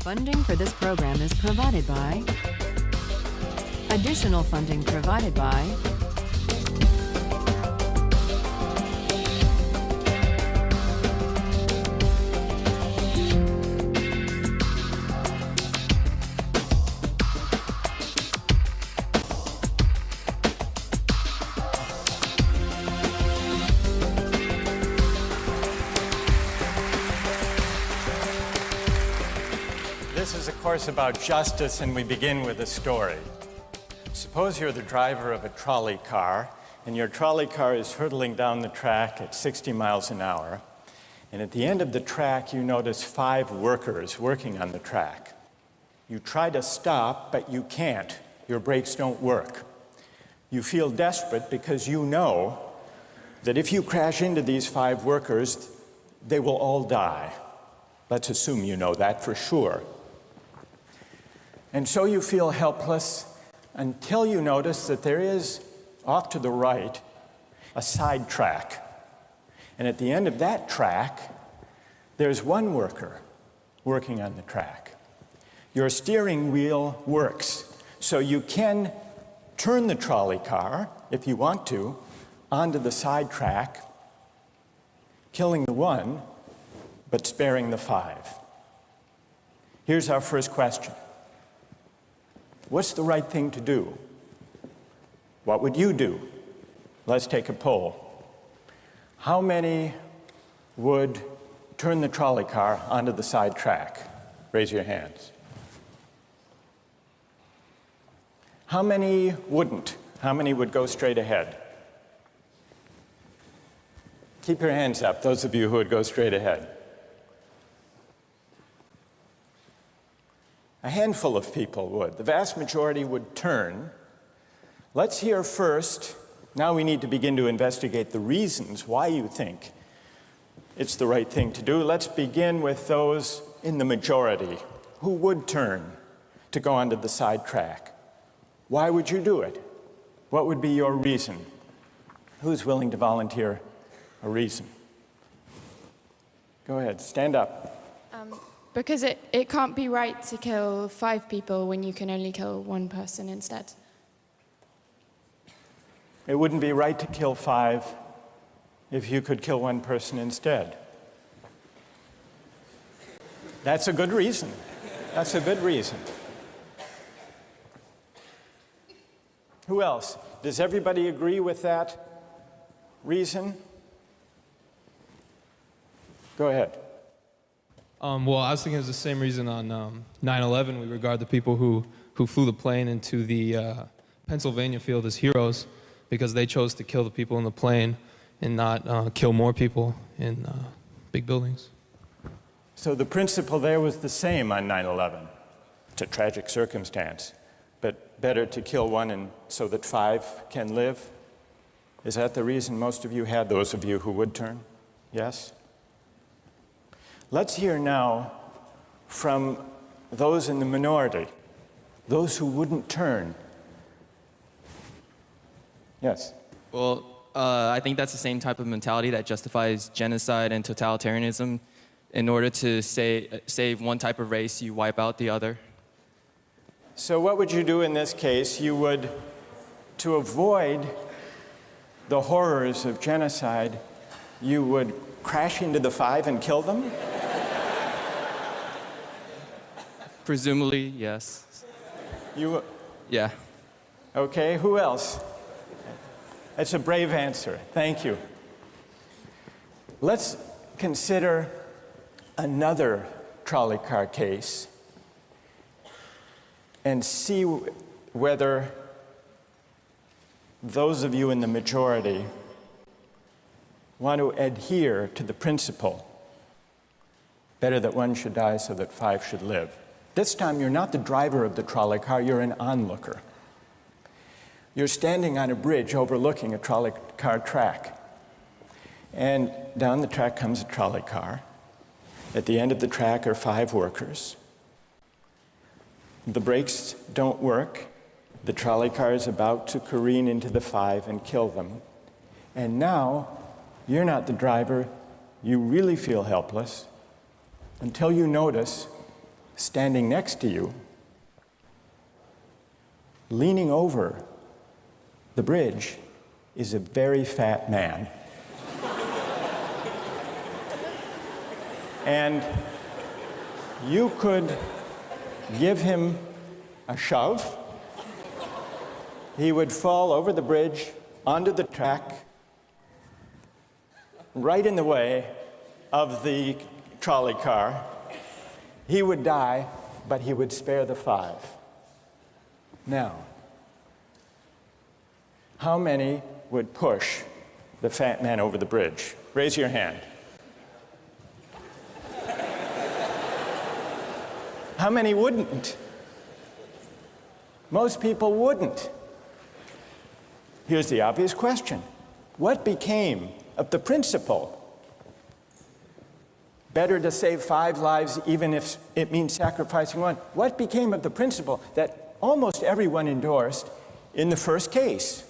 Funding for this program is provided by. Additional funding provided by. This is a course about justice, and we begin with a story. Suppose you're the driver of a trolley car, and your trolley car is hurtling down the track at 60 miles an hour, and at the end of the track you notice 5 workers working on the track. You try to stop, but you can't. Your brakes don't work. You feel desperate because you know that if you crash into these 5 workers, they will all die. Let's assume you know that for sure. And so you feel helpless until you notice that there is, off to the right, a side track. And at the end of that track, there's one worker working on the track. Your steering wheel works, so you can turn the trolley car, if you want to, onto the side track, killing the one, but sparing the 5. Here's our first question. What's the right thing to do? What would you do? Let's take a poll. How many would turn the trolley car onto the side track? Raise your hands. How many wouldn't? How many would go straight ahead? Keep your hands up, those of you who would go straight ahead. A handful of people would. The vast majority would turn. Let's hear first. Now we need to begin to investigate the reasons why you think it's the right thing to do. Let's begin with those in the majority who would turn to go onto the side track. Why would you do it? What would be your reason? Who's willing to volunteer a reason? Go ahead, stand up. Because it can't be right to kill 5 people when you can only kill 1 person instead. It wouldn't be right to kill 5 if you could kill 1 person instead. That's a good reason. That's a good reason. Who else? Does everybody agree with that reason? Go ahead. Well, I was thinking it was the same reason on 9/11. We regard the people who flew the plane into the Pennsylvania field as heroes because they chose to kill the people in the plane and not kill more people in big buildings. So the principle there was the same on 9/11. It's a tragic circumstance, but better to kill 1 and so that 5 can live? Is that the reason most of you had, those of you who would turn? Yes? Let's hear now from those in the minority, those who wouldn't turn. Yes? Well, I think that's the same type of mentality that justifies genocide and totalitarianism. In order to save one type of race, you wipe out the other. So what would you do in this case? You would, to avoid the horrors of genocide, you would crash into the 5 and kill them? Presumably, yes. Yeah. Okay, who else? That's a brave answer. Thank you. Let's consider another trolley car case and see whether those of you in the majority want to adhere to the principle, better that 1 should die so that 5 should live. This time you're not the driver of the trolley car, you're an onlooker. You're standing on a bridge overlooking a trolley car track. And down the track comes a trolley car. At the end of the track are 5 workers. The brakes don't work. The trolley car is about to careen into the 5 and kill them. And now, you're not the driver. You really feel helpless until you notice standing next to you, leaning over the bridge, is a very fat man. And you could give him a shove. He would fall over the bridge, onto the track, right in the way of the trolley car. He would die, but he would spare the 5. Now, how many would push the fat man over the bridge? Raise your hand. How many wouldn't? Most people wouldn't. Here's the obvious question. What became of the principle? Better to save 5 lives even if it means sacrificing 1. What became of the principle that almost everyone endorsed in the first case?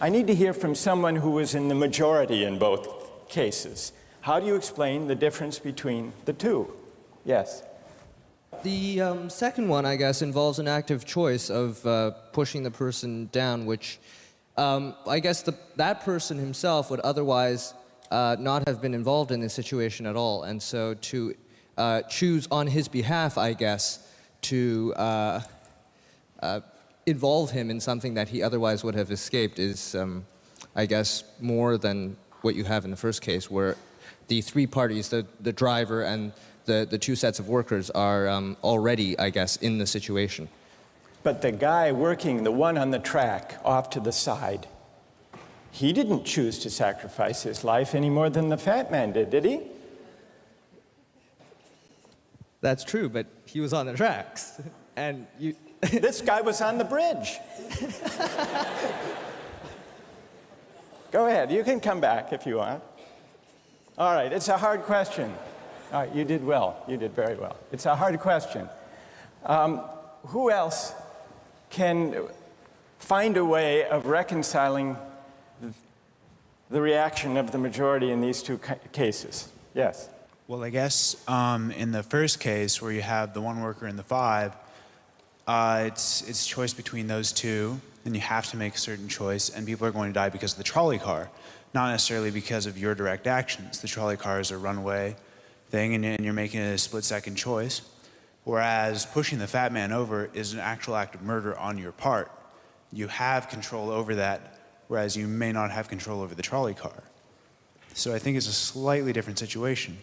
I need to hear from someone who was in the majority in both cases. How do you explain the difference between the two? Yes. The second one, I guess, involves an active choice of pushing the person down, which I guess that person himself would otherwise not have been involved in this situation at all. And so to choose on his behalf, I guess, to involve him in something that he otherwise would have escaped is, I guess, more than what you have in the first case, where the 3 parties, the driver and the 2 sets of workers, are already, I guess, in the situation. But the guy working, the one on the track off to the side, he didn't choose to sacrifice his life any more than the fat man did he? That's true, but he was on the tracks. And you... This guy was on the bridge. Go ahead, you can come back if you want. All right, it's a hard question. All right, you did well. You did very well. It's a hard question. Who else can find a way of reconciling the reaction of the majority in these 2 cases? Yes. Well, I guess in the first case, where you have the 1 worker and the 5, it's choice between those 2, and you have to make a certain choice, and people are going to die because of the trolley car, not necessarily because of your direct actions. The trolley car is a runaway thing, and you're making a split-second choice, whereas pushing the fat man over is an actual act of murder on your part. You have control over that, whereas you may not have control over the trolley car. So I think it's a slightly different situation.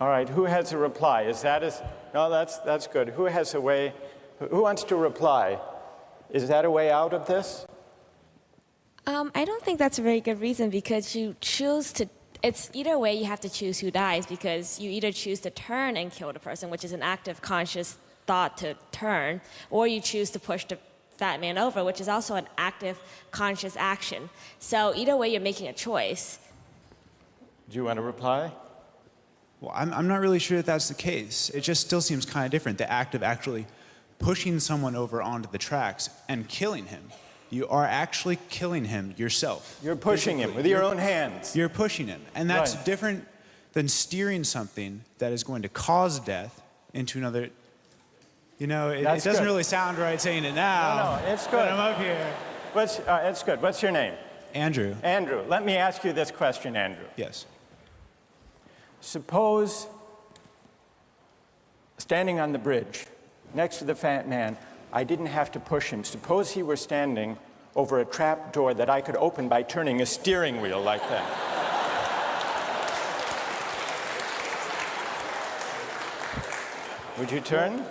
All right, who has a reply? No, that's good. Who has a way? Who wants to reply? Is that a way out of this? I don't think that's a very good reason, because you choose to, it's either way you have to choose who dies, because you either choose to turn and kill the person, which is an active conscious thought to turn, or you choose to push the fat man over, which is also an active conscious action. So either way you're making a choice. Do you want to reply? Well, I'm not really sure that that's the case. It just still seems kind of different, the act of actually pushing someone over onto the tracks and killing him. You are actually killing him yourself. You're pushing him with your own hands. You're pushing him. And that's Right. different than steering something that is going to cause death into another. You know, it doesn't good. really sound right saying it now. No, it's good. But I'm up here. It's good. What's your name? Andrew. Andrew. Let me ask you this question, Andrew. Yes. Suppose, standing on the bridge next to the fat man, I didn't have to push him. Suppose he were standing over a trap door that I could open by turning a steering wheel like that. Would you turn?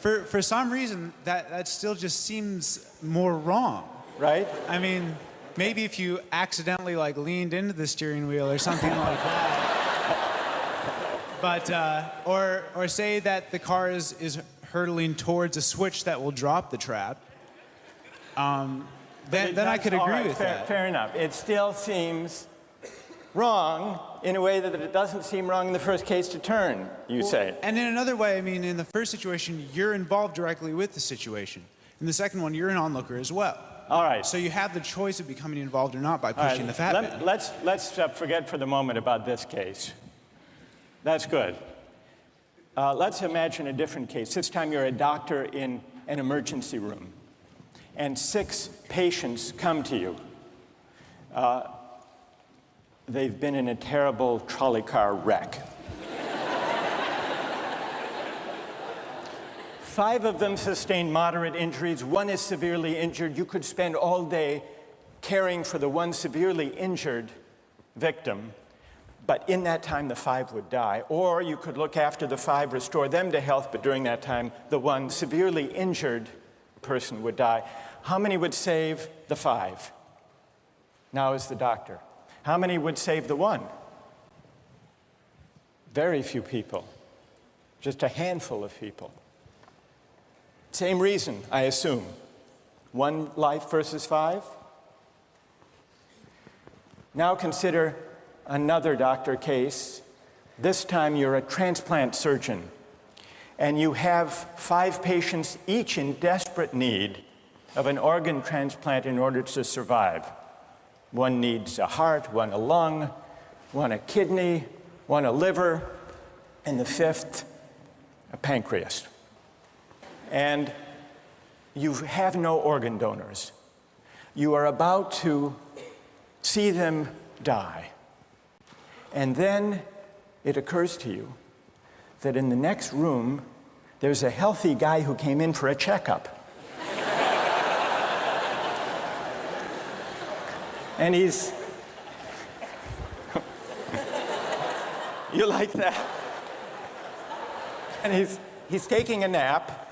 For some reason, that still just seems more wrong. Right? I mean, maybe if you accidentally leaned into the steering wheel or something like that. But or say that the car is hurtling towards a switch that will drop the trap. Then I could agree with that. Fair enough. It still seems wrong in a way that it doesn't seem wrong in the first case to turn, you say. And in another way, I mean, in the first situation, you're involved directly with the situation. In the second one, you're an onlooker as well. All right. So you have the choice of becoming involved or not by pushing the fat man. Let's forget for the moment about this case. That's good. Let's imagine a different case. This time you're a doctor in an emergency room, and 6 patients come to you. They've been in a terrible trolley car wreck. 5 of them sustained moderate injuries. 1 is severely injured. You could spend all day caring for the 1 severely injured victim, but in that time the 5 would die. Or you could look after the 5, restore them to health, but during that time the 1 severely injured person would die. How many would save the 5? Now is the doctor. How many would save the 1? Very few people. Just a handful of people. Same reason, I assume. 1 life versus 5? Now consider another doctor case. This time you're a transplant surgeon, and you have 5 patients, each in desperate need of an organ transplant in order to survive. 1 needs a heart, 1 a lung, 1 a kidney, 1 a liver, and the 5th, a pancreas. And you have no organ donors. You are about to see them die. And then it occurs to you that in the next room, there's a healthy guy who came in for a checkup. And he's... You like that? And he's taking a nap.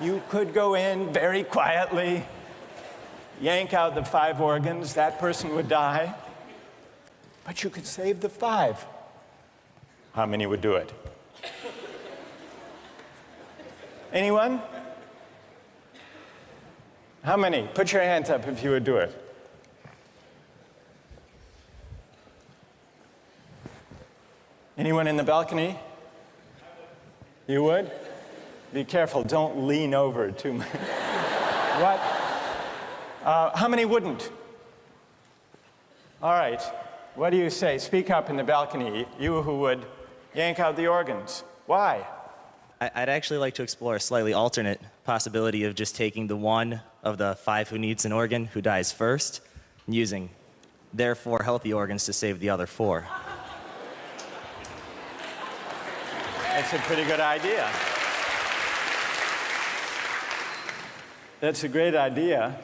You could go in very quietly, yank out the 5 organs, that person would die. But you could save the 5. How many would do it? Anyone? How many? Put your hands up if you would do it. Anyone in the balcony? You would? Be careful, don't lean over too much. What? How many wouldn't? All right, what do you say? Speak up in the balcony, you who would yank out the organs. Why? I'd actually like to explore a slightly alternate possibility of just taking the 1 of the 5 who needs an organ who dies first, and using their 4 healthy organs to save the other 4. That's a pretty good idea. That's a great idea,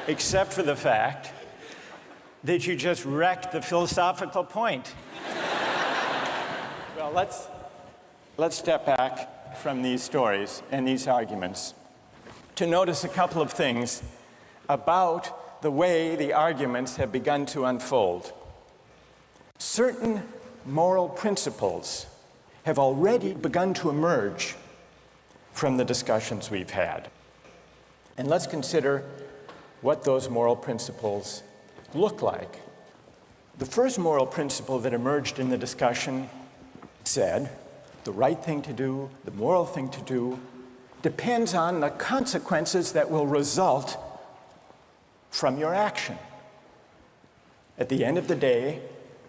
except for the fact that you just wrecked the philosophical point. Well, let's step back from these stories and these arguments to notice a couple of things about the way the arguments have begun to unfold. Certain moral principles have already begun to emerge from the discussions we've had. And let's consider what those moral principles look like. The first moral principle that emerged in the discussion said the right thing to do, the moral thing to do, depends on the consequences that will result from your action. At the end of the day,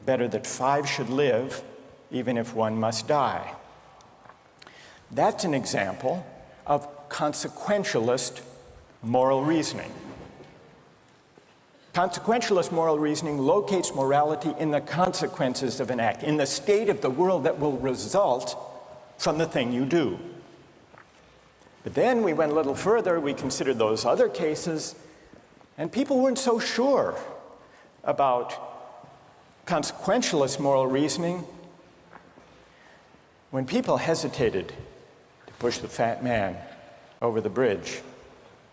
better that 5 should live, even if 1 must die. That's an example of consequentialist moral reasoning. Consequentialist moral reasoning locates morality in the consequences of an act, in the state of the world that will result from the thing you do. But then we went a little further, we considered those other cases, and people weren't so sure about consequentialist moral reasoning. When people hesitated to push the fat man over the bridge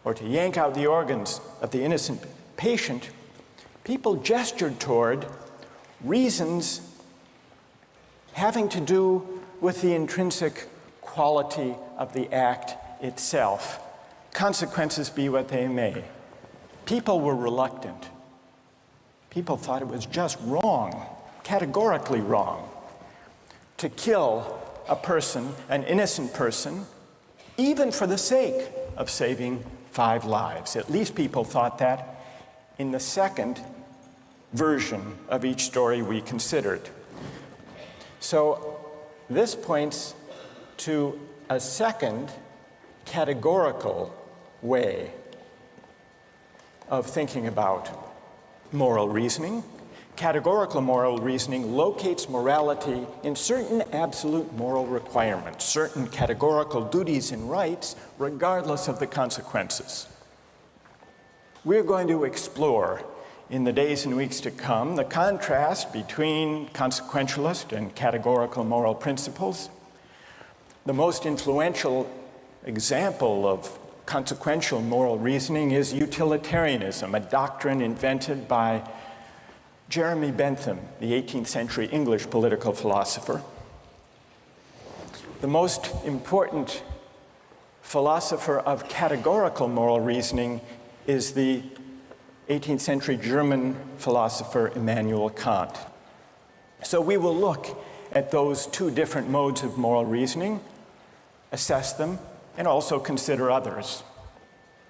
or to yank out the organs of the innocent patient, people gestured toward reasons having to do with the intrinsic quality of the act itself. Consequences be what they may. People were reluctant. People thought it was just wrong, categorically wrong, to kill a person, an innocent person, even for the sake of saving 5 lives. At least people thought that in the second version of each story we considered. So this points to a second categorical way of thinking about moral reasoning. Categorical moral reasoning locates morality in certain absolute moral requirements, certain categorical duties and rights, regardless of the consequences. We're going to explore in the days and weeks to come the contrast between consequentialist and categorical moral principles. The most influential example of consequential moral reasoning is utilitarianism, a doctrine invented by Jeremy Bentham, the 18th century English political philosopher. The most important philosopher of categorical moral reasoning is the 18th century German philosopher Immanuel Kant. So we will look at those two different modes of moral reasoning, assess them, and also consider others.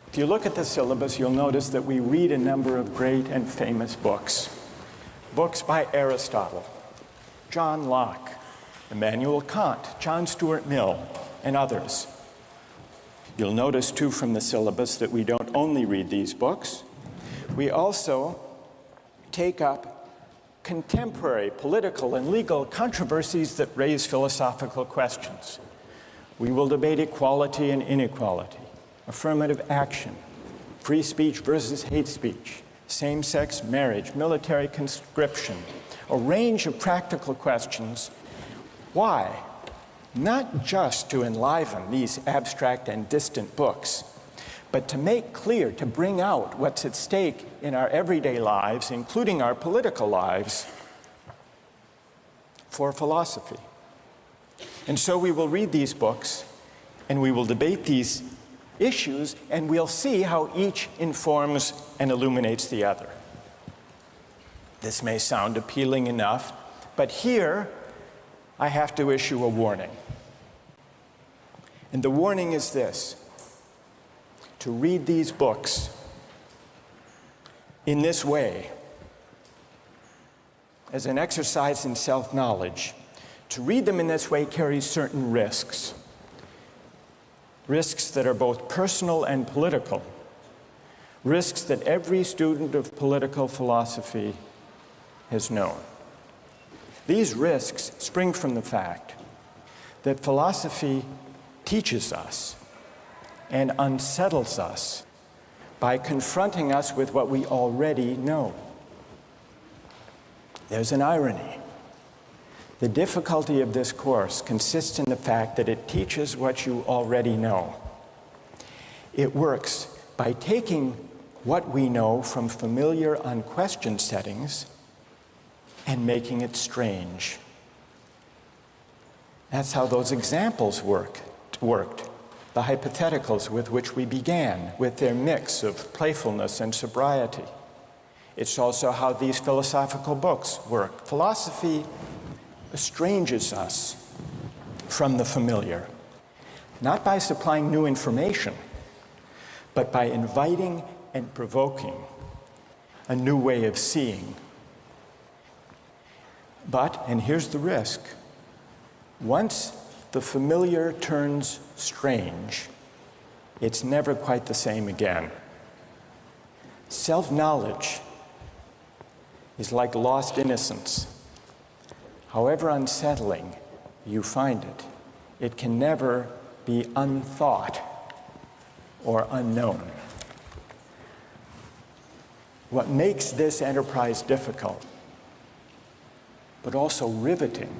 If you look at the syllabus, you'll notice that we read a number of great and famous books. Books by Aristotle, John Locke, Immanuel Kant, John Stuart Mill, and others. You'll notice, too, from the syllabus that we don't only read these books. We also take up contemporary political and legal controversies that raise philosophical questions. We will debate equality and inequality, affirmative action, free speech versus hate speech, same-sex marriage, military conscription, a range of practical questions. Why? Not just to enliven these abstract and distant books, but to make clear, to bring out what's at stake in our everyday lives, including our political lives, for philosophy. And so we will read these books, and we will debate these issues, and we'll see how each informs and illuminates the other. This may sound appealing enough, but here I have to issue a warning. And the warning is this: to read these books in this way, as an exercise in self-knowledge, to read them in this way carries certain risks. Risks that are both personal and political. Risks that every student of political philosophy has known. These risks spring from the fact that philosophy teaches us and unsettles us by confronting us with what we already know. There's an irony. The difficulty of this course consists in the fact that it teaches what you already know. It works by taking what we know from familiar, unquestioned settings and making it strange. That's how those examples worked. The hypotheticals with which we began, with their mix of playfulness and sobriety. It's also how these philosophical books work. Philosophy estranges us from the familiar, not by supplying new information, but by inviting and provoking a new way of seeing. But, and here's the risk, once the familiar turns strange, it's never quite the same again. Self-knowledge is like lost innocence. However unsettling you find it, it can never be unthought or unknown. What makes this enterprise difficult, but also riveting,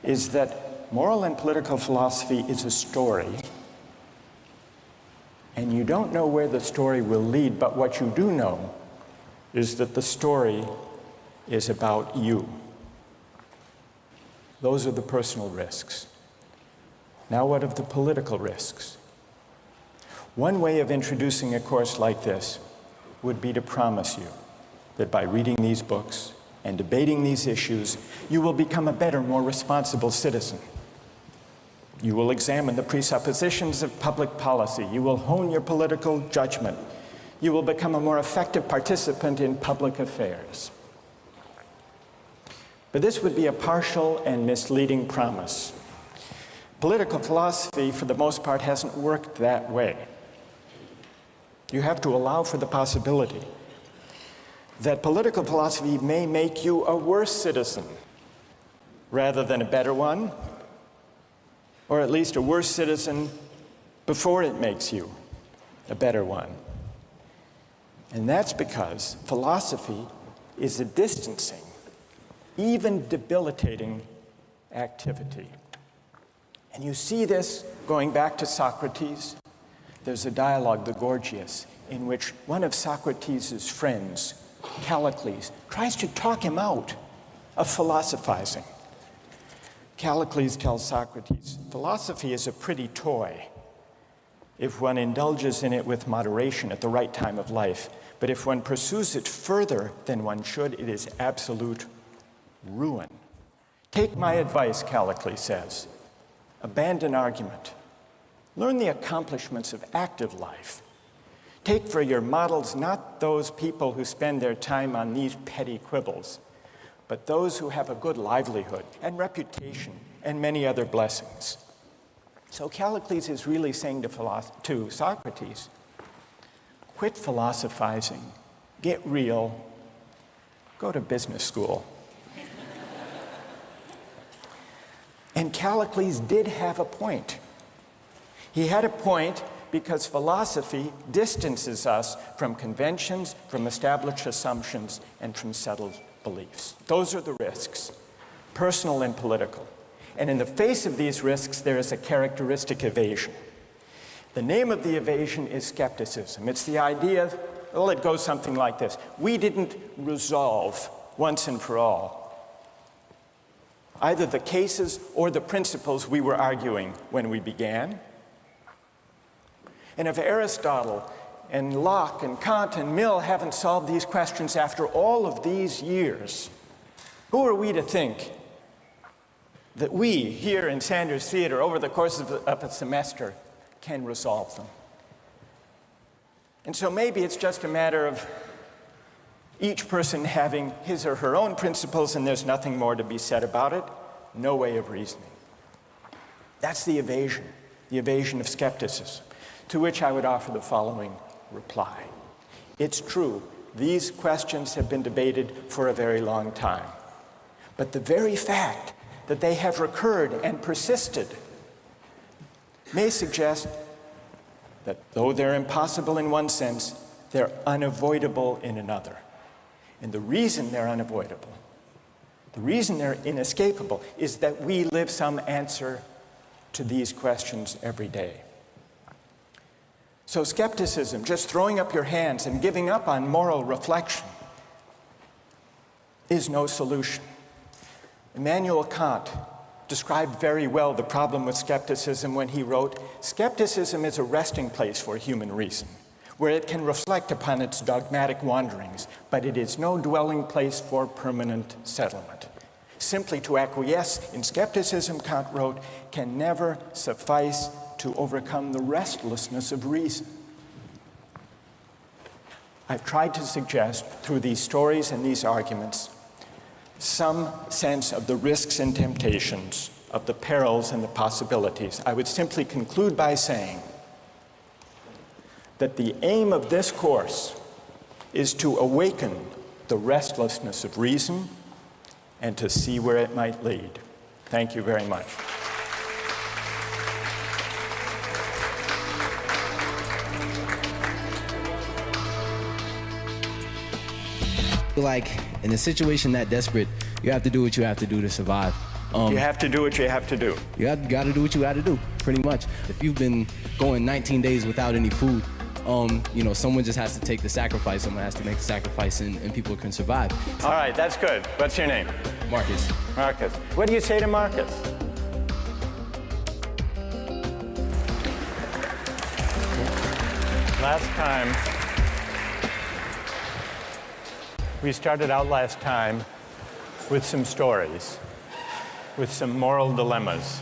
is that moral and political philosophy is a story, and you don't know where the story will lead, but what you do know is that the story is about you. Those are the personal risks. Now what of the political risks? One way of introducing a course like this would be to promise you that by reading these books and debating these issues, you will become a better, more responsible citizen. You will examine the presuppositions of public policy. You will hone your political judgment. You will become a more effective participant in public affairs. But this would be a partial and misleading promise. Political philosophy, for the most part, hasn't worked that way. You have to allow for the possibility that political philosophy may make you a worse citizen rather than a better one, or at least a worse citizen before it makes you a better one. And that's because philosophy is a distancing, even debilitating activity. And you see this going back to Socrates. There's a dialogue, the Gorgias, in which one of Socrates' friends, Callicles, tries to talk him out of philosophizing. Callicles tells Socrates, philosophy is a pretty toy if one indulges in it with moderation at the right time of life. But if one pursues it further than one should, it is absolute ruin. Take my advice, Callicles says. Abandon argument. Learn the accomplishments of active life. Take for your models not those people who spend their time on these petty quibbles, but those who have a good livelihood and reputation and many other blessings. So Callicles is really saying to Socrates, quit philosophizing, get real, go to business school. And Callicles did have a point. He had a point because philosophy distances us from conventions, from established assumptions, and from settled beliefs. Those are the risks, personal and political. And in the face of these risks, there is a characteristic evasion. The name of the evasion is skepticism. It's the idea, well, it goes something like this. We didn't resolve once and for all either the cases or the principles we were arguing when we began. And if Aristotle and Locke and Kant and Mill haven't solved these questions after all of these years, who are we to think that we here in Sanders Theater over the course of a semester can resolve them? And so maybe it's just a matter of each person having his or her own principles and there's nothing more to be said about it. No way of reasoning. That's the evasion of skepticism, to which I would offer the following reply. It's true, these questions have been debated for a very long time. But the very fact that they have recurred and persisted may suggest that though they're impossible in one sense, they're unavoidable in another. And the reason they're unavoidable, the reason they're inescapable, is that we live some answer to these questions every day. So skepticism, just throwing up your hands and giving up on moral reflection, is no solution. Immanuel Kant described very well the problem with skepticism when he wrote, "Skepticism is a resting place for human reason, where it can reflect upon its dogmatic wanderings, but it is no dwelling place for permanent settlement. Simply to acquiesce in skepticism," Kant wrote, "can never suffice to overcome the restlessness of reason." I've tried to suggest through these stories and these arguments some sense of the risks and temptations, of the perils and the possibilities. I would simply conclude by saying that the aim of this course is to awaken the restlessness of reason and to see where it might lead. Thank you very much. Like, in a situation that desperate, you have to do what you have to do to survive. You have to do what you have to do. You got to do what you got to do, pretty much. If you've been going 19 days without any food, someone just has to take the sacrifice. Someone has to make the sacrifice, and people can survive. All right, that's good. What's your name? Marcus. Marcus. What do you say to Marcus? Last time, we started out last time with some stories, with some moral dilemmas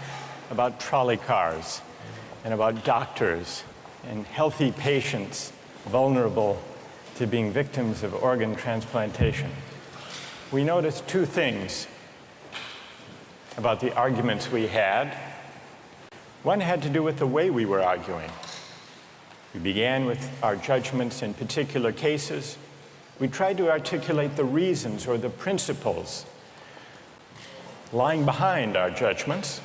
about trolley cars and about doctors and healthy patients vulnerable to being victims of organ transplantation, we noticed two things about the arguments we had. One had to do with the way we were arguing. We began with our judgments in particular cases. We tried to articulate the reasons or the principles lying behind our judgments.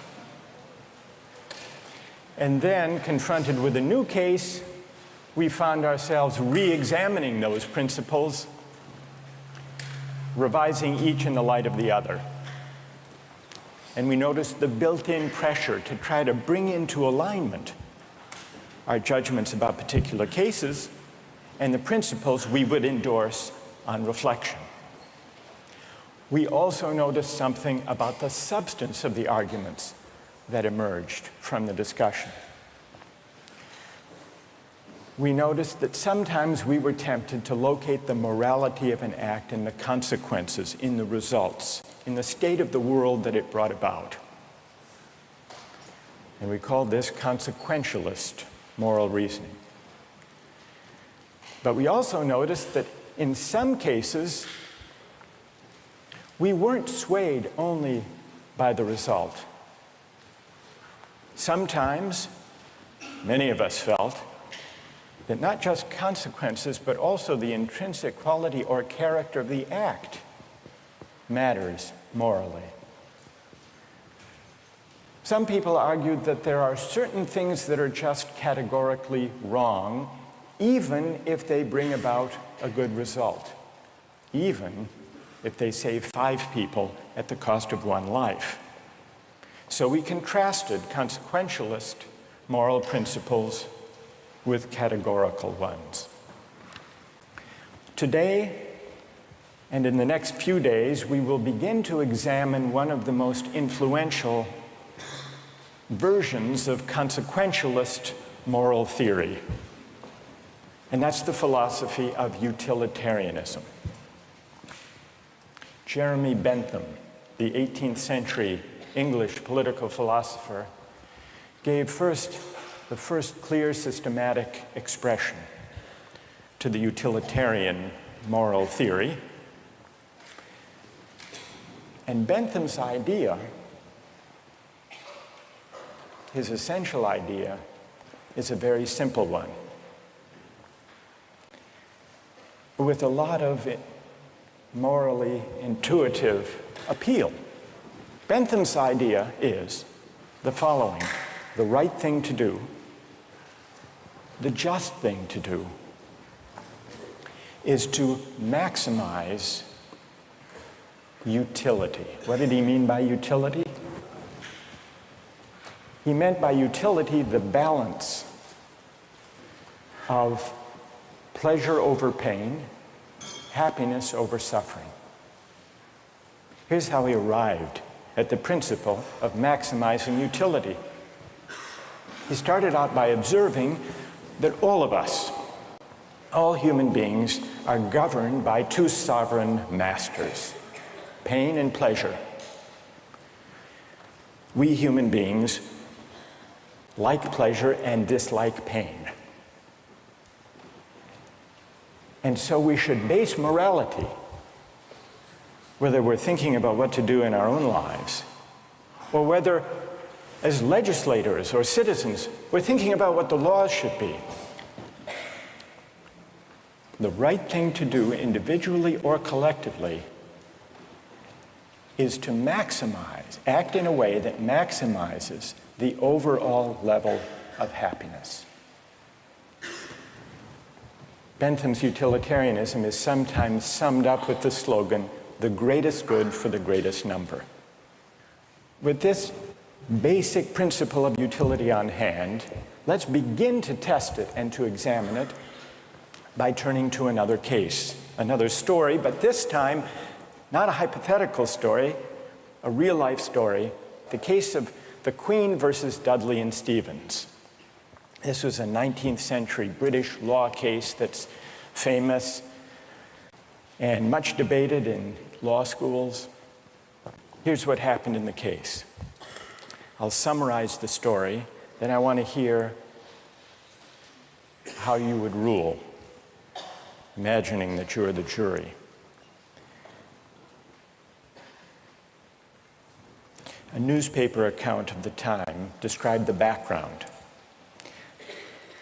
And then, confronted with a new case, we found ourselves re-examining those principles, revising each in the light of the other. And we noticed the built-in pressure to try to bring into alignment our judgments about particular cases and the principles we would endorse on reflection. We also noticed something about the substance of the arguments that emerged from the discussion. We noticed that sometimes we were tempted to locate the morality of an act in the consequences, in the results, in the state of the world that it brought about. And we called this consequentialist moral reasoning. But we also noticed that in some cases, we weren't swayed only by the result. Sometimes, many of us felt that not just consequences, but also the intrinsic quality or character of the act matters morally. Some people argued that there are certain things that are just categorically wrong, even if they bring about a good result, even if they save 5 people at the cost of 1 life. So we contrasted consequentialist moral principles with categorical ones. Today, and in the next few days, we will begin to examine one of the most influential versions of consequentialist moral theory, and that's the philosophy of utilitarianism. Jeremy Bentham, the 18th century English political philosopher, gave the first clear systematic expression to the utilitarian moral theory. And Bentham's idea, his essential idea, is a very simple one, with a lot of morally intuitive appeal. Bentham's idea is the following: the right thing to do, the just thing to do, is to maximize utility. What did he mean by utility? He meant by utility the balance of pleasure over pain, happiness over suffering. Here's how he arrived at the principle of maximizing utility. He started out by observing that all of us, all human beings, are governed by 2 sovereign masters, pain and pleasure. We human beings like pleasure and dislike pain. And so we should base morality, whether we're thinking about what to do in our own lives, or whether as legislators or citizens we're thinking about what the laws should be. The right thing to do individually or collectively is to maximize, act in a way that maximizes the overall level of happiness. Bentham's utilitarianism is sometimes summed up with the slogan, "the greatest good for the greatest number." With this basic principle of utility on hand, let's begin to test it and to examine it by turning to another case, another story, but this time not a hypothetical story, a real-life story, the case of the Queen versus Dudley and Stevens. This was a 19th century British law case that's famous and much debated in law schools. Here's what happened in the case. I'll summarize the story, then I want to hear how you would rule. imagining that you're the jury. A newspaper account of the time described the background.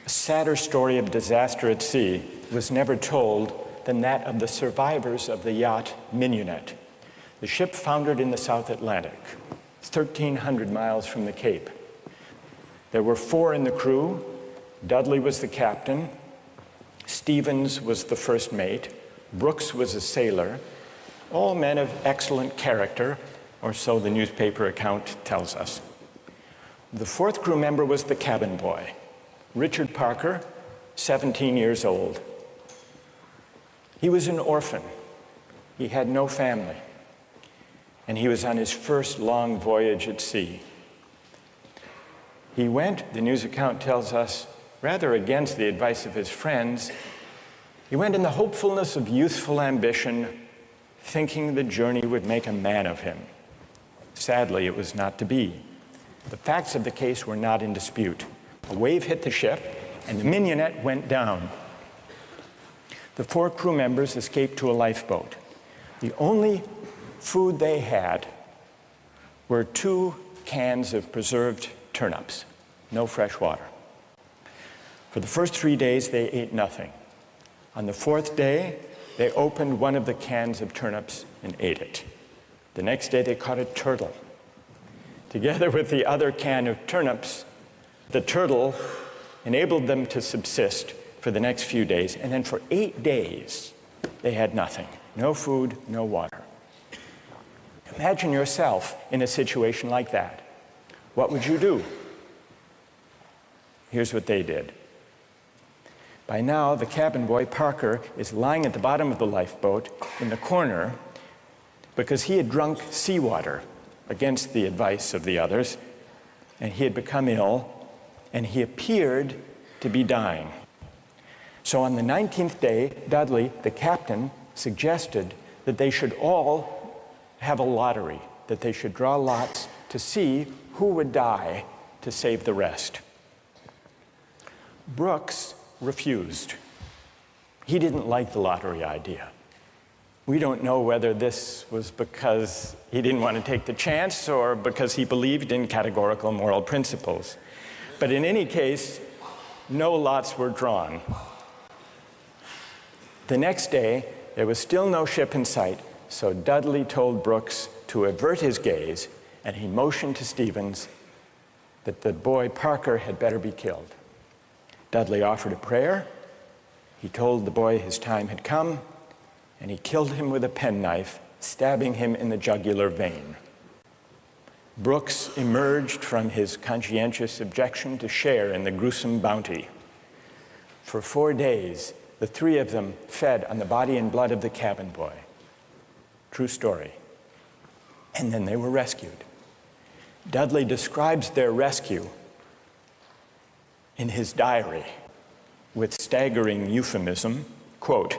A sadder story of disaster at sea was never told than that of the survivors of the yacht Mignonette. The ship foundered in the South Atlantic, 1,300 miles from the Cape. There were 4 in the crew. Dudley was the captain. Stevens was the first mate. Brooks was a sailor. All men of excellent character, or so the newspaper account tells us. The 4th crew member was the cabin boy, Richard Parker, 17 years old. He was an orphan. He had no family. And he was on his first long voyage at sea. He went, the news account tells us, rather against the advice of his friends. He went in the hopefulness of youthful ambition, thinking the journey would make a man of him. Sadly, it was not to be. The facts of the case were not in dispute. A wave hit the ship, and the Mignonette went down. The 4 crew members escaped to a lifeboat. The only food they had were 2 cans of preserved turnips, no fresh water. For the first 3 days, they ate nothing. On the 4th day, they opened one of the cans of turnips and ate it. The next day, they caught a turtle. Together with the other can of turnips, the turtle enabled them to subsist for the next few days. And then for 8 days, they had nothing. No food, no water. Imagine yourself in a situation like that. What would you do? Here's what they did. By now, the cabin boy, Parker, is lying at the bottom of the lifeboat in the corner because he had drunk seawater against the advice of the others, and he had become ill, and he appeared to be dying. So on the 19th day, Dudley, the captain, suggested that they should all have a lottery, that they should draw lots to see who would die to save the rest. Brooks refused. He didn't like the lottery idea. We don't know whether this was because he didn't want to take the chance or because he believed in categorical moral principles. But in any case, no lots were drawn. The next day, there was still no ship in sight, so Dudley told Brooks to avert his gaze, and he motioned to Stevens that the boy Parker had better be killed. Dudley offered a prayer. He told the boy his time had come, and he killed him with a penknife, stabbing him in the jugular vein. Brooks emerged from his conscientious objection to share in the gruesome bounty. For 4 days, the 3 of them fed on the body and blood of the cabin boy. True story. And then they were rescued. Dudley describes their rescue in his diary with staggering euphemism, quote,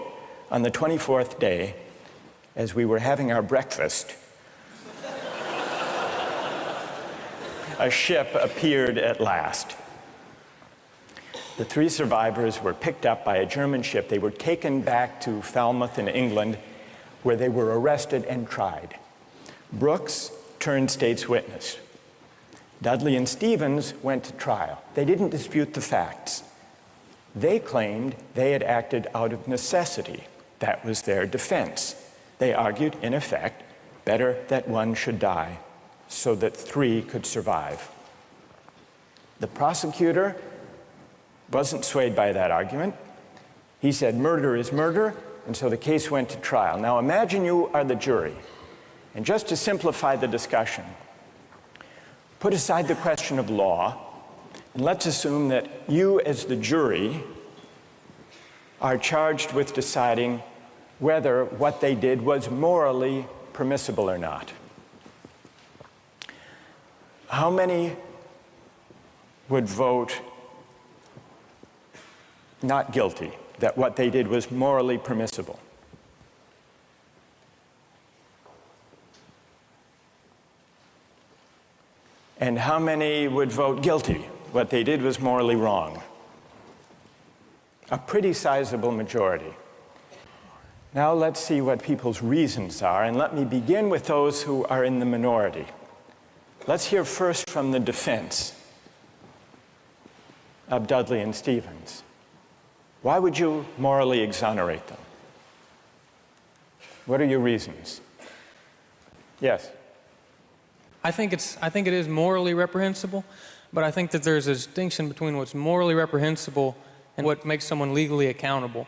"On the 24th day, as we were having our breakfast, a ship appeared at last. The 3 survivors were picked up by a German ship. They were taken back to Falmouth in England, where they were arrested and tried. Brooks turned state's witness. Dudley and Stevens went to trial. They didn't dispute the facts. They claimed they had acted out of necessity. That was their defense. They argued, in effect, better that one should die so that 3 could survive. The prosecutor wasn't swayed by that argument. He said murder is murder, and so the case went to trial. Now imagine you are the jury, and just to simplify the discussion, put aside the question of law, and let's assume that you as the jury are charged with deciding whether what they did was morally permissible or not. How many would vote not guilty, that what they did was morally permissible? And how many would vote guilty, what they did was morally wrong? A pretty sizable majority. Now let's see what people's reasons are, and let me begin with those who are in the minority. Let's hear first from the defense of Dudley and Stevens. Why would you morally exonerate them? What are your reasons? Yes? I think it is morally reprehensible, but I think that there's a distinction between what's morally reprehensible and what makes someone legally accountable.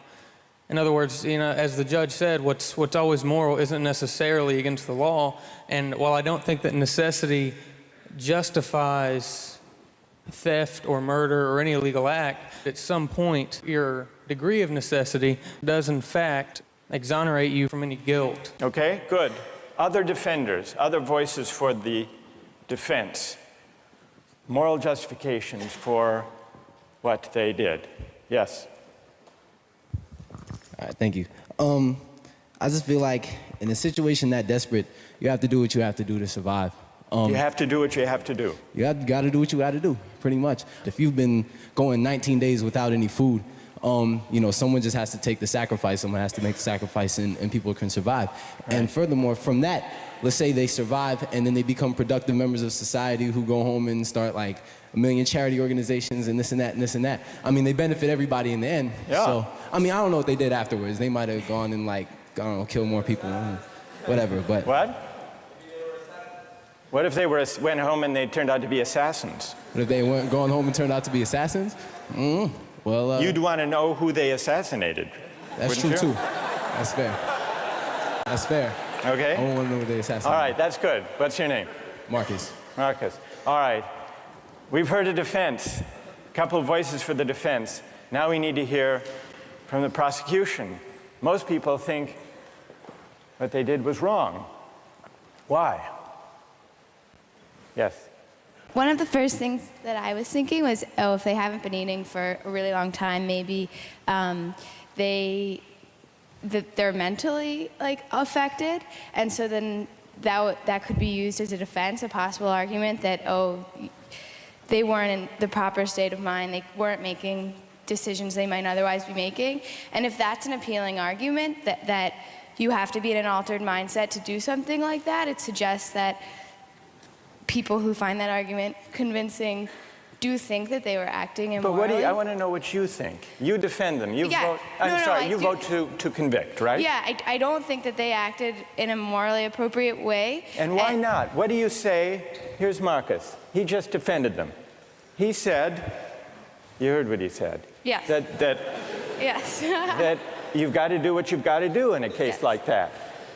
In other words, as the judge said, what's always moral isn't necessarily against the law. And while I don't think that necessity justifies theft or murder or any illegal act, at some point your degree of necessity does in fact exonerate you from any guilt. Okay, good. Other defenders, other voices for the defense. Moral justifications for what they did. Yes? All right, thank you. I just feel like in a situation that desperate, you have to do what you have to do to survive. You have to do what you have to do. You got to do what you got to do, pretty much. If you've been going 19 days without any food, someone just has to take the sacrifice. Someone has to make the sacrifice, and people can survive. Right. And furthermore, from that, let's say they survive, and then they become productive members of society who go home and start like a million charity organizations and this and that and this and that. I mean, they benefit everybody in the end. Yeah. So, I mean, I don't know what they did afterwards. They might have gone and kill more people, whatever. But what? What if they went home and they turned out to be assassins? What if they weren't going home and turned out to be assassins? Well, you'd want to know who they assassinated. That's true, too. That's fair. That's fair. Okay. I don't want to know who they assassinated. All right, that's good. What's your name? Marcus. Marcus. All right. We've heard a defense, a couple of voices for the defense. Now we need to hear from the prosecution. Most people think what they did was wrong. Why? Yes. One of the first things that I was thinking was, if they haven't been eating for a really long time, maybe they're mentally affected, and so then that could be used as a defense, a possible argument that they weren't in the proper state of mind, they weren't making decisions they might otherwise be making, and if that's an appealing argument that you have to be in an altered mindset to do something like that, it suggests that people who find that argument convincing do think that they were acting immorally. But I want to know what you think. You defend them. You vote. You vote to convict, right? Yeah, I don't think that they acted in a morally appropriate way. And why not? What do you say? Here's Marcus. He just defended them. He said, you heard what he said. Yes. Yes. That you've got to do what you've got to do in a case like that.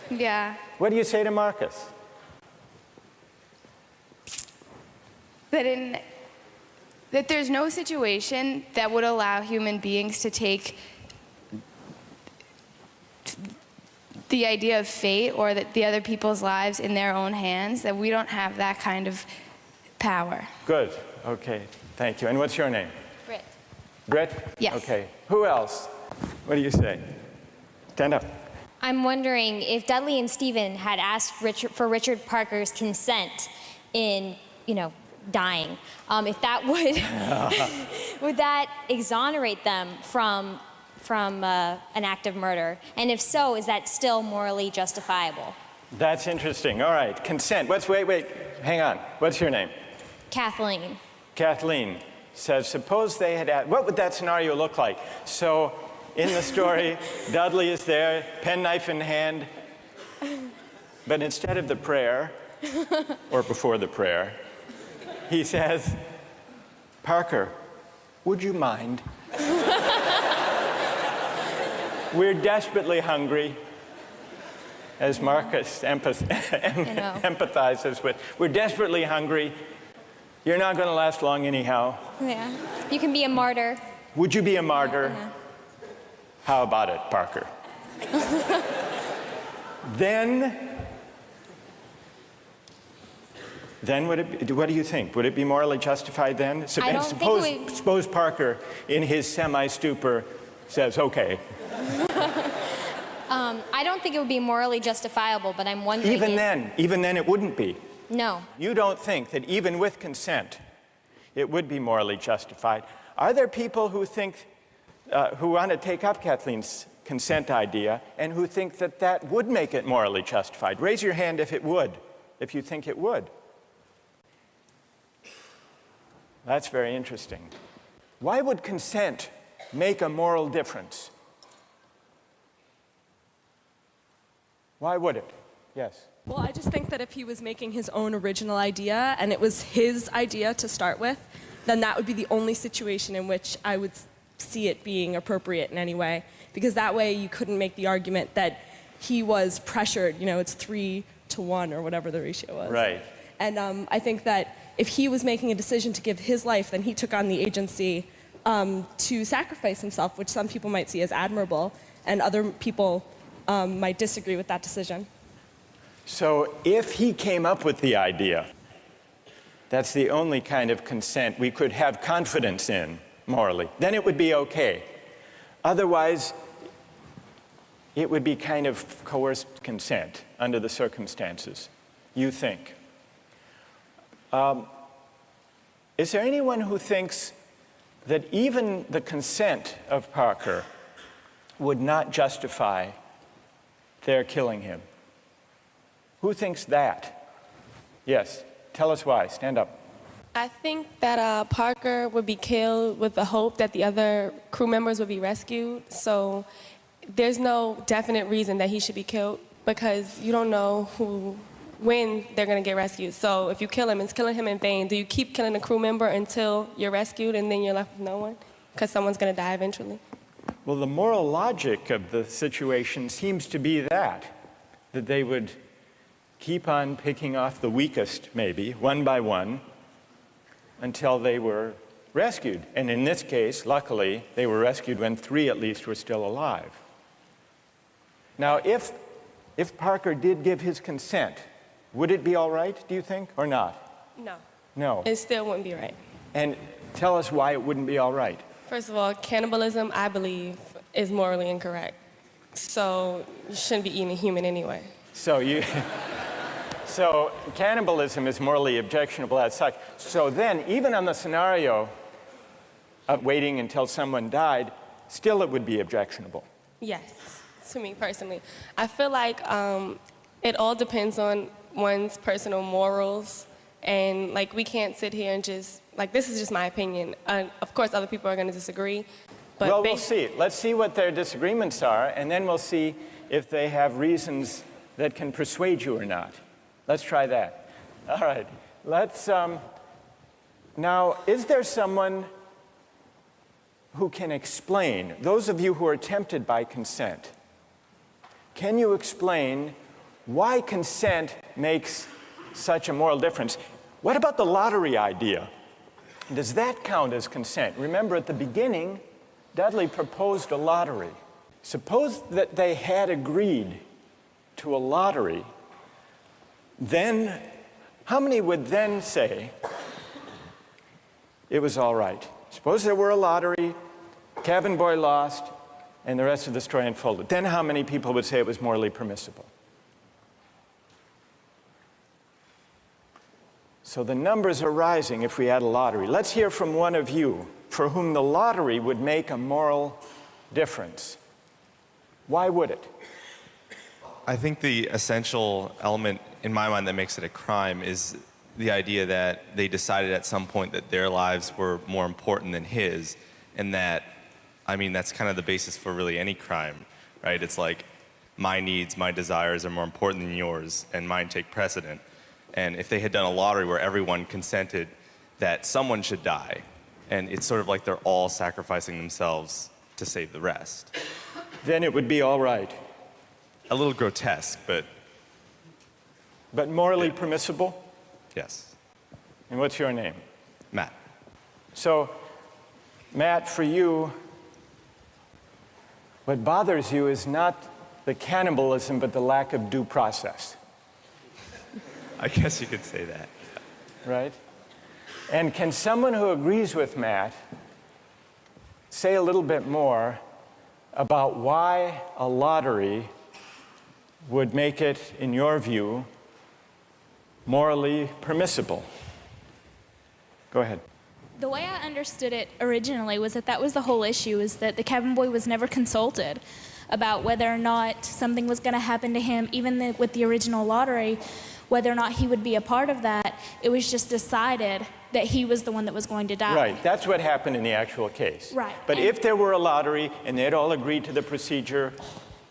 Yeah. What do you say to Marcus? That there's no situation that would allow human beings to take the idea of fate or that the other people's lives in their own hands, that we don't have that kind of power. Good. Okay. Thank you. And what's your name? Britt. Britt? Yes. Okay. Who else? What do you say? Stand up. I'm wondering if Dudley and Stephen had asked for Richard Parker's consent in, dying, if that would that exonerate them from an act of murder? And if so, is that still morally justifiable? That's interesting. All right, consent. Wait, hang on. What's your name? Kathleen. Kathleen says, suppose they had asked, what would that scenario look like? So in the story, Dudley is there, penknife in hand, but instead of the prayer, or before the prayer, he says, Parker, would you mind? We're desperately hungry, as Marcus empathizes with. We're desperately hungry. You're not going to last long anyhow. Yeah. You can be a martyr. Would you be a martyr? Yeah. How about it, Parker? Then what do you think? Would it be morally justified then? Suppose Parker, in his semi-stupor, says, okay. I don't think it would be morally justifiable, but I'm wondering... Even then it wouldn't be. No. You don't think that even with consent, it would be morally justified. Are there people who think, who want to take up Kathleen's consent idea and who think that that would make it morally justified. Raise your hand if it would, if you think it would. That's very interesting. Why would consent make a moral difference? Why would it? Yes. Well, I just think that if he was making his own original idea and it was his idea to start with, then that would be the only situation in which I would see it being appropriate in any way. Because that way you couldn't make the argument that he was pressured, it's 3-to-1 or whatever the ratio was. Right. And I think that if he was making a decision to give his life, then he took on the agency to sacrifice himself, which some people might see as admirable, and other people might disagree with that decision. So if he came up with the idea, that's the only kind of consent we could have confidence in morally, then it would be okay. Otherwise, it would be kind of coerced consent under the circumstances, you think. Is there anyone who thinks that even the consent of Parker would not justify their killing him? Who thinks that? Yes, tell us why. Stand up. I think that Parker would be killed with the hope that the other crew members would be rescued. So there's no definite reason that he should be killed because you don't know when they're going to get rescued. So if you kill him, it's killing him in vain. Do you keep killing a crew member until you're rescued and then you're left with no one? Because someone's going to die eventually. Well, the moral logic of the situation seems to be that they would keep on picking off the weakest, maybe, one by one, until they were rescued. And in this case, luckily, they were rescued when 3 at least were still alive. Now, if Parker did give his consent, would it be all right, do you think, or not? No. No. It still wouldn't be right. And tell us why it wouldn't be all right. First of all, cannibalism, I believe, is morally incorrect. So you shouldn't be eating a human anyway. So cannibalism is morally objectionable as such. So then, even on the scenario of waiting until someone died, still it would be objectionable. Yes, to me personally. I feel like it all depends on one's personal morals. And we can't sit here and just, this is just my opinion. Of course, other people are going to disagree. But well, we'll see. Let's see what their disagreements are, and then we'll see if they have reasons that can persuade you or not. Let's try that. All right. Let's, now, is there someone who can explain, those of you who are tempted by consent, can you explain why consent makes such a moral difference? What about the lottery idea? Does that count as consent? Remember, at the beginning, Dudley proposed a lottery. Suppose that they had agreed to a lottery, then how many would then say it was all right? Suppose there were a lottery, cabin boy lost, and the rest of the story unfolded. Then how many people would say it was morally permissible? So the numbers are rising if we had a lottery. Let's hear from one of you for whom the lottery would make a moral difference. Why would it? I think the essential element in my mind that makes it a crime is the idea that they decided at some point that their lives were more important than his, and that, that's kind of the basis for really any crime, right? It's like my needs, my desires are more important than yours, and mine take precedent. And if they had done a lottery where everyone consented that someone should die, and it's sort of like they're all sacrificing themselves to save the rest. Then it would be all right. A little grotesque, but... But morally permissible? Yes. And what's your name? Matt. So, Matt, for you, what bothers you is not the cannibalism, but the lack of due process. I guess you could say that. Right? And can someone who agrees with Matt say a little bit more about why a lottery would make it, in your view, morally permissible? Go ahead. The way I understood it originally was that was the whole issue, is that the cabin boy was never consulted. about whether or not something was going to happen to him, even with the original lottery, whether or not he would be a part of that. It was just decided that he was the one that was going to die. Right, that's what happened in the actual case. Right. But if there were a lottery and they'd all agreed to the procedure,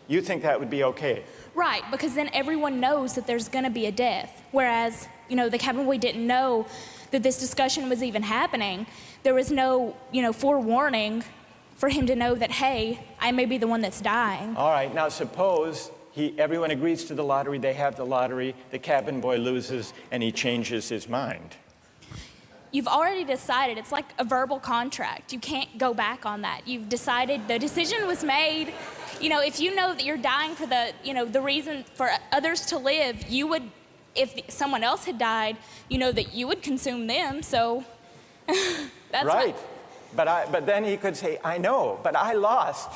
you think that would be okay? Right, because then everyone knows that there's going to be a death. Whereas, the cabin boy didn't know that this discussion was even happening. There was no, forewarning for him to know that, hey, I may be the one that's dying. All right, now suppose everyone agrees to the lottery, they have the lottery, the cabin boy loses, and he changes his mind. You've already decided. It's like a verbal contract. You can't go back on that. You've decided, the decision was made. If you know that you're dying for the reason for others to live, you would, if someone else had died, that you would consume them. So that's right. But then he could say, I know, but I lost.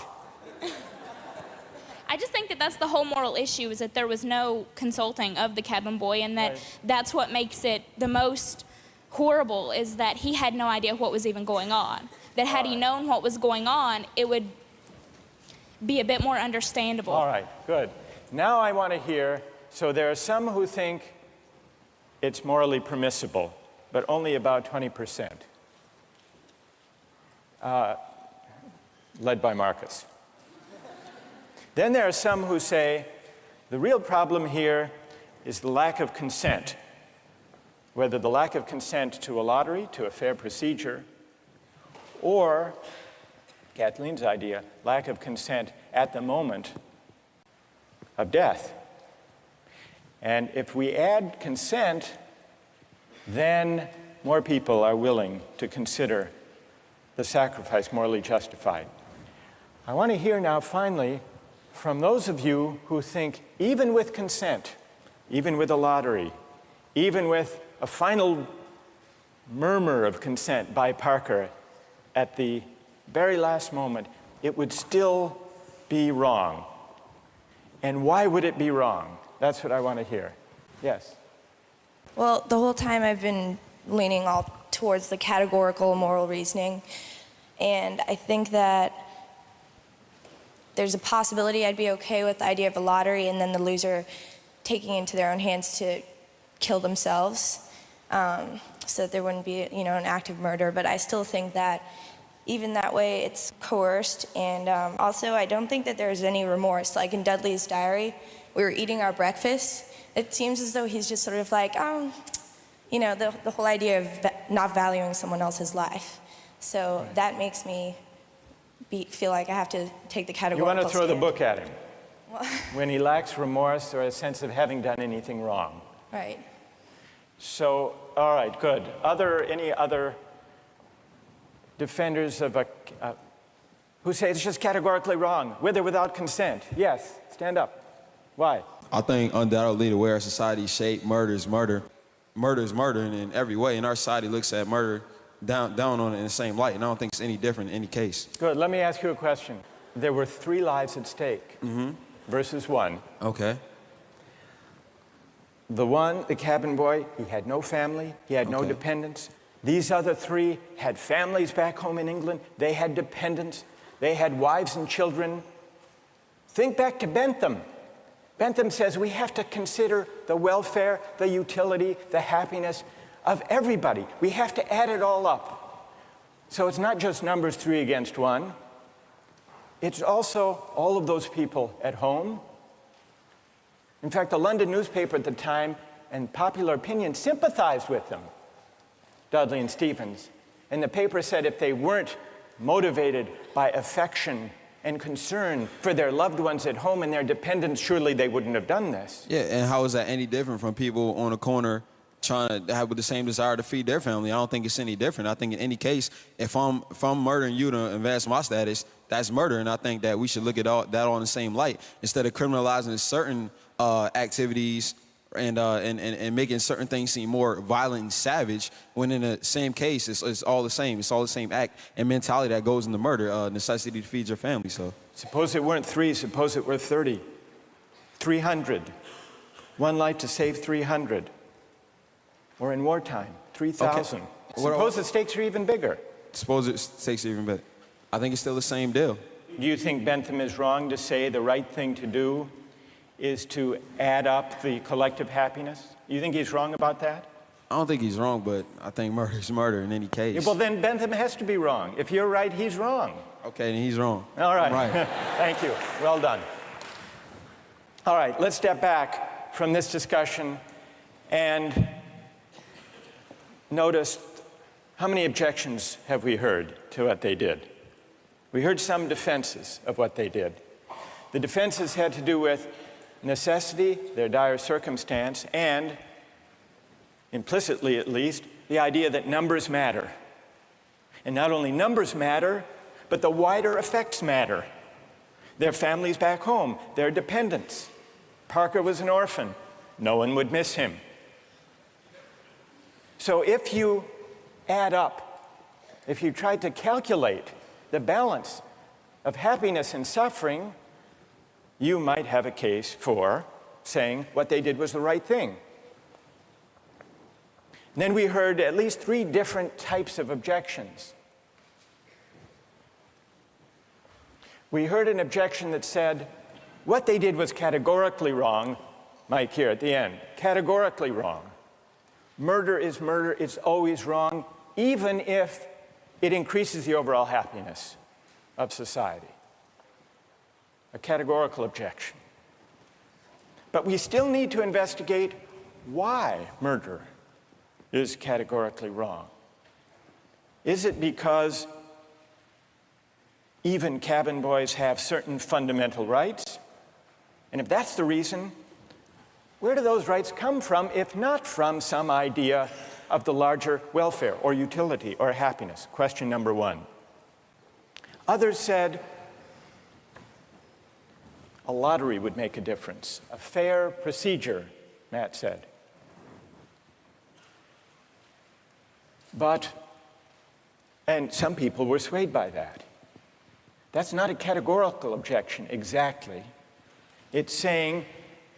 I just think that that's the whole moral issue, is that there was no consulting of the cabin boy, and that's what makes it the most horrible, is that he had no idea what was even going on. That had he known what was going on, it would be a bit more understandable. All right, good. Now I want to hear, so there are some who think it's morally permissible, but only about 20%, led by Marcus. Then there are some who say the real problem here is the lack of consent, whether the lack of consent to a lottery, to a fair procedure, or, Kathleen's idea, lack of consent at the moment of death. And if we add consent, then more people are willing to consider the sacrifice morally justified. I want to hear now, finally, from those of you who think even with consent, even with a lottery, even with a final murmur of consent by Parker at the very last moment, it would still be wrong. And why would it be wrong? That's what I want to hear. Yes? Well, the whole time I've been leaning all towards the categorical moral reasoning. And I think that there's a possibility I'd be okay with the idea of a lottery and then the loser taking into their own hands to kill themselves, so that there wouldn't be, an act of murder. But I still think that even that way it's coerced. And also I don't think that there's any remorse. Like in Dudley's diary, we were eating our breakfast. It seems as though he's just sort of like, the whole idea of not valuing someone else's life. So that makes me feel like I have to take the categorical You want to throw the stand. book at him when he lacks remorse or a sense of having done anything wrong. Right. So, all right, good. Any other defenders of who say it's just categorically wrong, with or without consent? Yes, stand up. Why? I think undoubtedly the way our society is shaped, murder is murder. Murder is murder in every way, and our society looks at murder down on it in the same light, and I don't think it's any different in any case. Good. Let me ask you a question. There were 3 lives at stake versus 1. Okay. The one, the cabin boy, he had no family, he had no dependents. These other 3 had families back home in England. They had dependents. They had wives and children. Think back to Bentham. Bentham says we have to consider the welfare, the utility, the happiness of everybody. We have to add it all up. So it's not just numbers 3 against 1. It's also all of those people at home. In fact, the London newspaper at the time and popular opinion sympathized with them, Dudley and Stevens. And the paper said if they weren't motivated by affection and concern for their loved ones at home and their dependents, surely they wouldn't have done this. Yeah, and how is that any different from people on a corner trying to have the same desire to feed their family? I don't think it's any different. I think in any case, if I'm murdering you to advance my status, that's murder, and I think that we should look at that all in the same light instead of criminalizing certain activities and making certain things seem more violent and savage, when in the same case, it's all the same. It's all the same act and mentality that goes into murder, necessity to feed your family. So suppose it weren't 3, suppose it were 30, 300. 1 life to save 300. Or in wartime, 3,000. Okay. Suppose the stakes are even bigger. Suppose the stakes are even bigger. I think it's still the same deal. Do you think Bentham is wrong to say the right thing to do is to add up the collective happiness? You think he's wrong about that? I don't think he's wrong, but I think murder is murder in any case. Yeah, well, then Bentham has to be wrong. If you're right, he's wrong. Okay, then he's wrong. All right. I'm right. Thank you. Well done. All right, let's step back from this discussion and notice how many objections have we heard to what they did. We heard some defenses of what they did. The defenses had to do with necessity, their dire circumstance, and, implicitly at least, the idea that numbers matter. And not only numbers matter, but the wider effects matter. Their families back home, their dependents. Parker was an orphan. No one would miss him. So if you add up, if you try to calculate the balance of happiness and suffering, you might have a case for saying what they did was the right thing. And then we heard at least 3 different types of objections. We heard an objection that said, what they did was categorically wrong. Mike here at the end, categorically wrong. Murder is murder, it's always wrong, even if it increases the overall happiness of society. A categorical objection. But we still need to investigate why murder is categorically wrong. Is it because even cabin boys have certain fundamental rights? And if that's the reason, where do those rights come from, if not from some idea of the larger welfare or utility or happiness? Question number 1. Others said a lottery would make a difference, a fair procedure, Matt said. And some people were swayed by that. That's not a categorical objection exactly. It's saying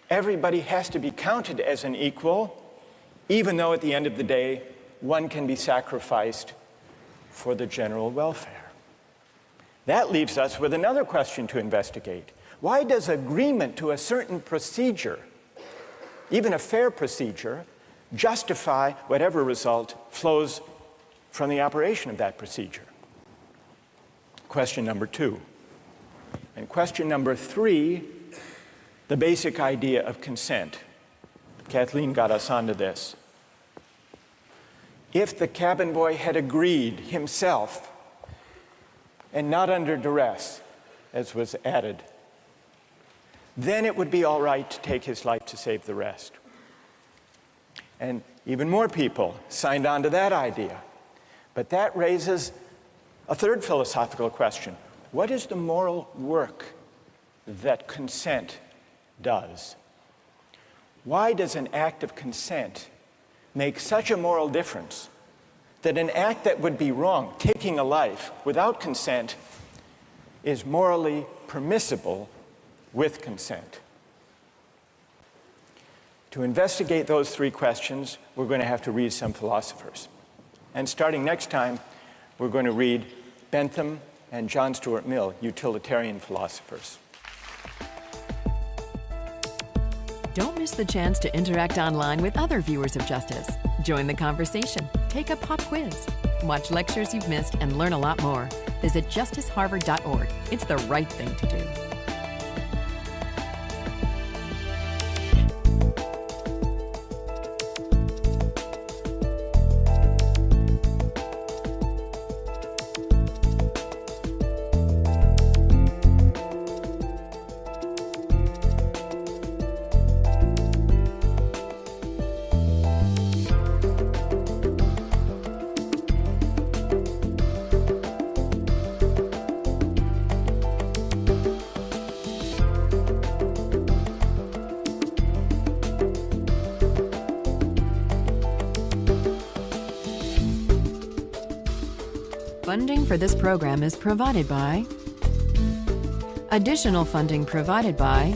everybody has to be counted as an equal, even though at the end of the day, one can be sacrificed for the general welfare. That leaves us with another question to investigate. Why does agreement to a certain procedure, even a fair procedure, justify whatever result flows from the operation of that procedure? Question number 2. And question number 3, the basic idea of consent. Kathleen got us onto this. If the cabin boy had agreed himself, and not under duress, as was added, then it would be all right to take his life to save the rest. And even more people signed on to that idea. But that raises a third philosophical question. What is the moral work that consent does? Why does an act of consent make such a moral difference that an act that would be wrong, taking a life without consent, is morally permissible with consent? To investigate those 3 questions, we're going to have to read some philosophers. And starting next time, we're going to read Bentham and John Stuart Mill, utilitarian philosophers. Don't miss the chance to interact online with other viewers of Justice. Join the conversation, take a pop quiz, watch lectures you've missed, and learn a lot more. Visit justiceharvard.org. It's the right thing to do. Funding for this program is provided by... Additional funding provided by